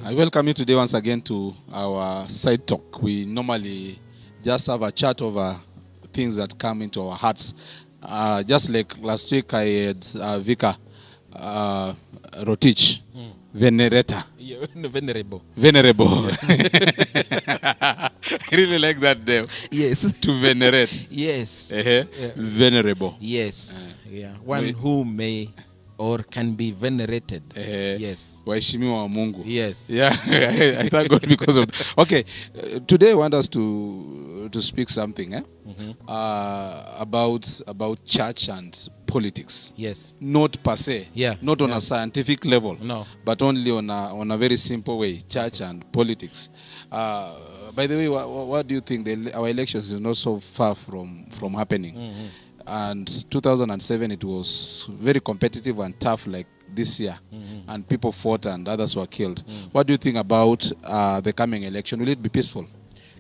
I welcome you today once again to our side talk. We normally just have a chat over things that come into our hearts. Just like last week, I had Vicar Rotich, Venerator. Yeah, venerable. Venerable. I really like that name. Yes. To venerate. Yes. Yeah. Venerable. Yes. Yeah. One who may or can be venerated. Yes. Waheshimiwa wa Mungu. Yes. Yeah. I thank God because of that. Okay. Today I want us to speak something about church and politics. Yes. Not per se. Yeah. Not on a scientific level. No. But only on a very simple way. Church and politics. By the way, what do you think? Our elections is not so far from happening. And 2007, it was very competitive and tough like this year. And people fought and others were killed. What do you think about the coming election? Will it be peaceful?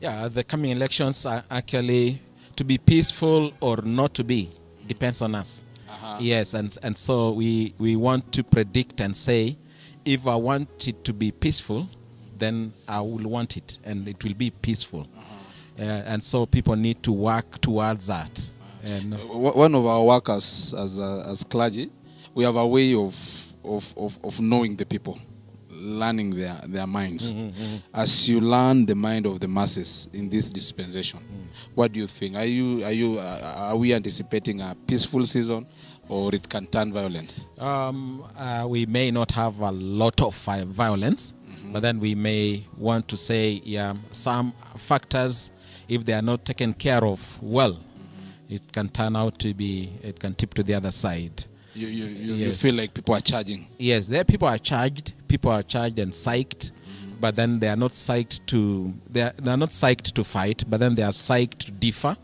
Yeah, the coming elections are actually to be peaceful or not to be. Depends on us. Yes, and so we want to predict and say, if I want it to be peaceful, then I will want it, and it will be peaceful. And so people need to work towards that. And one of our workers as clergy, we have a way of knowing the people, learning their minds. As you learn the mind of the masses in this dispensation, what do you think? Are we anticipating a peaceful season, or it can turn violent? We may not have a lot of violence, but then we may want to say, some factors, if they are not taken care of well, it can turn out to be, it can tip to the other side. You feel like people are charging? Yes, people are charged and psyched, but then they are not psyched to fight, but then they are psyched to differ.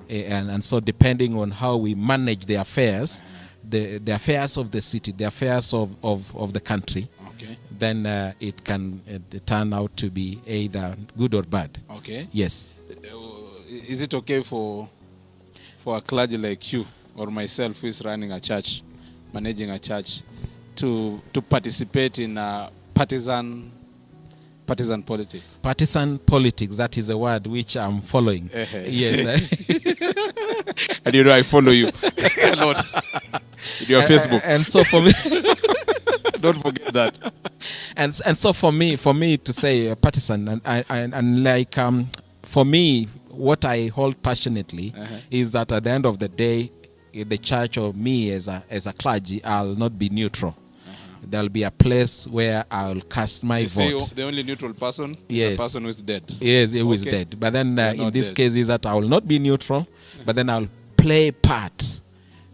And so depending on how we manage the affairs, the affairs of the city, the affairs of the country, then it can turn out to be either good or bad. Okay. Yes. Is it okay for a clergy like you or myself who is running a church, managing a church, to participate in partisan politics? Partisan politics, that is a word which I'm following. Yes. And you know I follow you a lot in your Facebook. And so for me, don't forget that. And so for me to say partisan, and like for me, what I hold passionately is that at the end of the day, the church or me as a clergy, I'll not be neutral. There'll be a place where I'll cast my vote. The only neutral person is a person who is dead. Yes, who is dead. But then in this case is that I will not be neutral, but then I'll play part.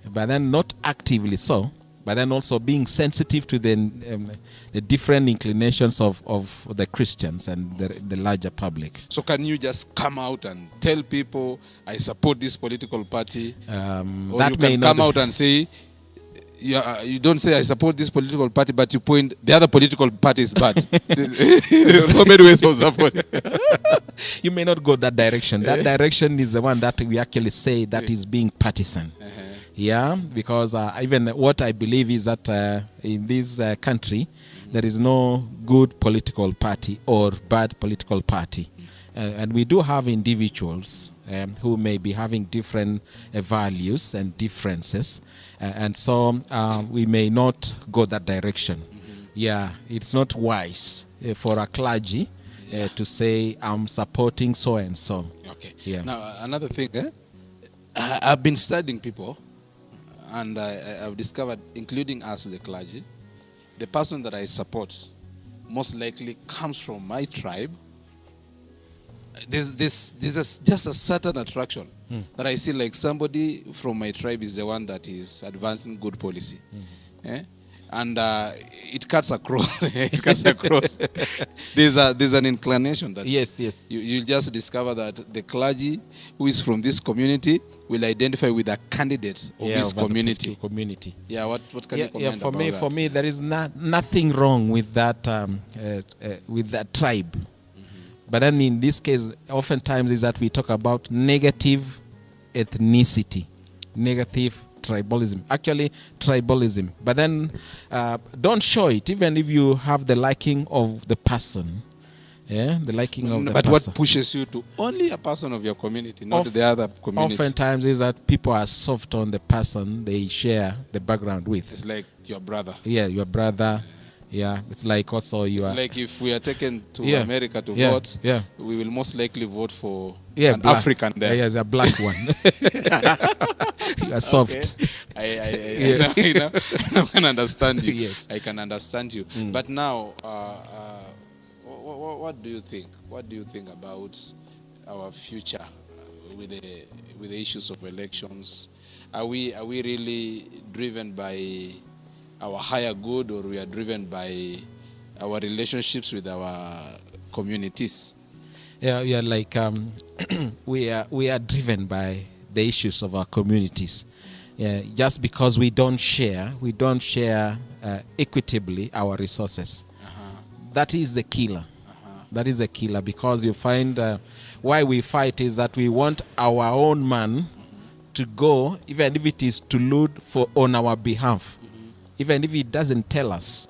But then not actively so, but then also being sensitive to the different inclinations of the Christians and the larger public. So can you just come out and tell people, I support this political party? Or that you can come out and say, you don't say I support this political party, but you point the other political party is bad. There's so many ways of supporting. You may not go that direction. That direction is the one that we actually say that is being partisan. Yeah, because even what I believe is that in this country, there is no good political party or bad political party. And we do have individuals who may be having different values and differences. And so we may not go that direction. Yeah, it's not wise for a clergy to say, I'm supporting so and so. Okay. Yeah. Now, another thing, I've been studying people, and I've discovered, including us, the clergy, the person that I support most likely comes from my tribe. There's just a certain attraction that I see, like somebody from my tribe is the one that is advancing good policy. And it cuts across. It cuts across. There's an inclination that you just discover that the clergy who is from this community will identify with a candidate of this community. Yeah, what can you comment about that? For me, there is nothing wrong with that tribe. But then in this case, oftentimes is that we talk about negative ethnicity, negative tribalism. Actually, tribalism. But then don't show it, even if you have the liking of the person. Yeah, the liking of the but person. what pushes you to only a person of your community, not the other community? Oftentimes is that people are soft on the person they share the background with. It's like your brother. Yeah, your brother. Yeah, it's like also you It's are. like if we are taken to Yeah. America to Yeah. vote, Yeah. we will most likely vote for an black. African there. Yes, a black one. You are soft. Okay. I can understand you. Yes. I can understand you. But now, what do you think? What do you think about our future with the issues of elections? Are we really driven by our higher good, or we are driven by our relationships with our communities? Yeah, like we are driven by the issues of our communities. Yeah, just because we don't share equitably our resources. That is the killer. That is the killer, because you find why we fight is that we want our own man to go, even if it is to loot on our behalf, even if he doesn't tell us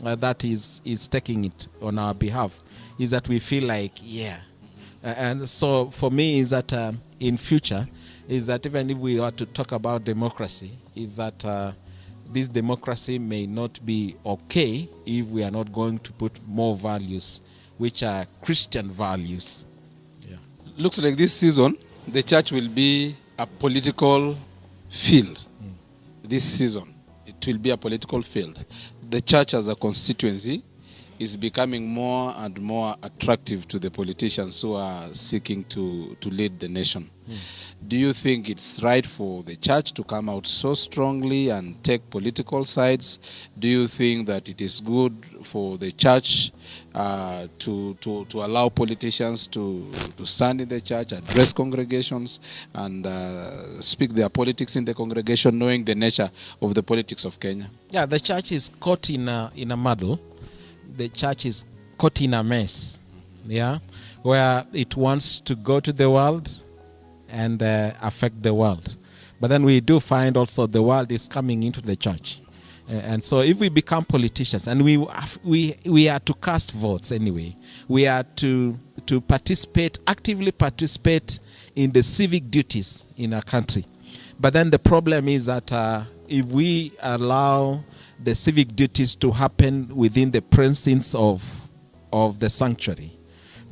that is taking it on our behalf, is that we feel like, and so for me is that in future is that even if we are to talk about democracy, is that this democracy may not be okay if we are not going to put more values, which are Christian values. Yeah. Looks like this season the church will be a political field. This season it will be a political field. The church as a constituency is becoming more and more attractive to the politicians who are seeking to lead the nation. Do you think it's right for the church to come out so strongly and take political sides? Do you think that it is good for the church to allow politicians to stand in the church, address congregations, and speak their politics in the congregation, knowing the nature of the politics of Kenya? Yeah, the church is caught in a muddle. The church is caught in a mess. Yeah, where it wants to go to the world and affect the world. But then we do find also the world is coming into the church. And so if we become politicians, and we are to cast votes anyway, we are to actively participate in the civic duties in our country. But then the problem is that if we allow the civic duties to happen within the precincts of the sanctuary,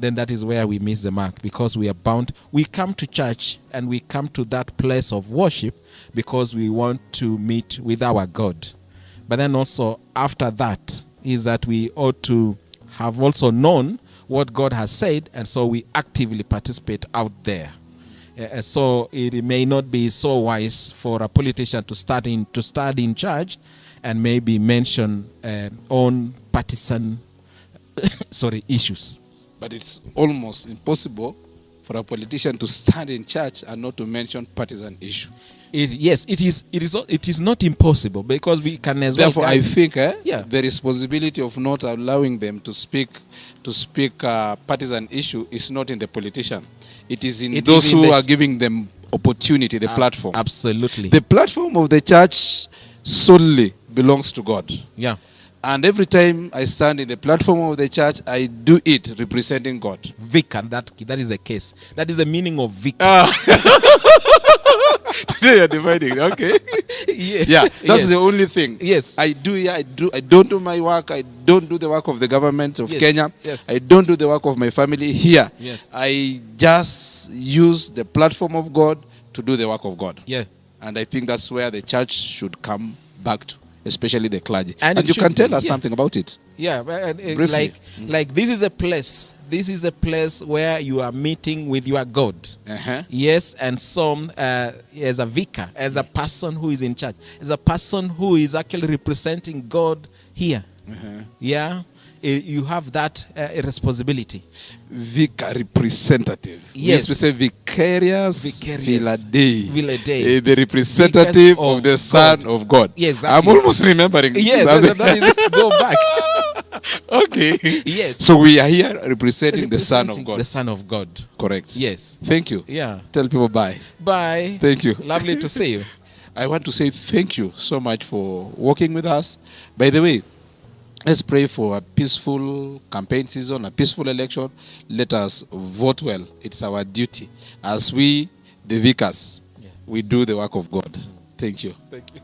then that is where we miss the mark, because we are bound. We come to church and we come to that place of worship because we want to meet with our God. But then also after that is that we ought to have also known what God has said, and so we actively participate out there. So it may not be so wise for a politician to start in church and maybe mention own partisan issues. But it's almost impossible for a politician to stand in church and not to mention partisan issue. Yes, it is not impossible, because we can as well. Therefore, I think Yeah. the responsibility of not allowing them to speak partisan issue is not in the politician. It is in those who are giving them opportunity, the platform. Absolutely. The platform of the church solely belongs to God. Yeah. And every time I stand in the platform of the church, I do it representing God. Vicar, that is the case. That is the meaning of vicar. Today you're dividing, okay? Yeah, that's the only thing. Yes. I don't do my work. I don't do the work of the government of Kenya. Yes. I don't do the work of my family here. Yes. I just use the platform of God to do the work of God. Yeah. And I think that's where the church should come back to, especially the clergy. And you can tell us something about it. Yeah, Briefly. like this is a place. This is a place where you are meeting with your God. Yes, and some as a vicar, as a person who is in church, as a person who is actually representing God here. Yeah, you have that responsibility. Vicar representative. Yes. We say vicarious. Villadei. The representative of the Son of God. Yeah, exactly. I'm almost remembering. Yes, that is, go back. Okay. Yes. So we are here representing the Son of God. The Son of God. Correct. Yes. Thank you. Yeah. Tell people bye. Bye. Thank you. Lovely to see you. I want to say thank you so much for working with us. By the way, let's pray for a peaceful campaign season, a peaceful election. Let us vote well. It's our duty. As we, the vicars, we do the work of God. Thank you. Thank you.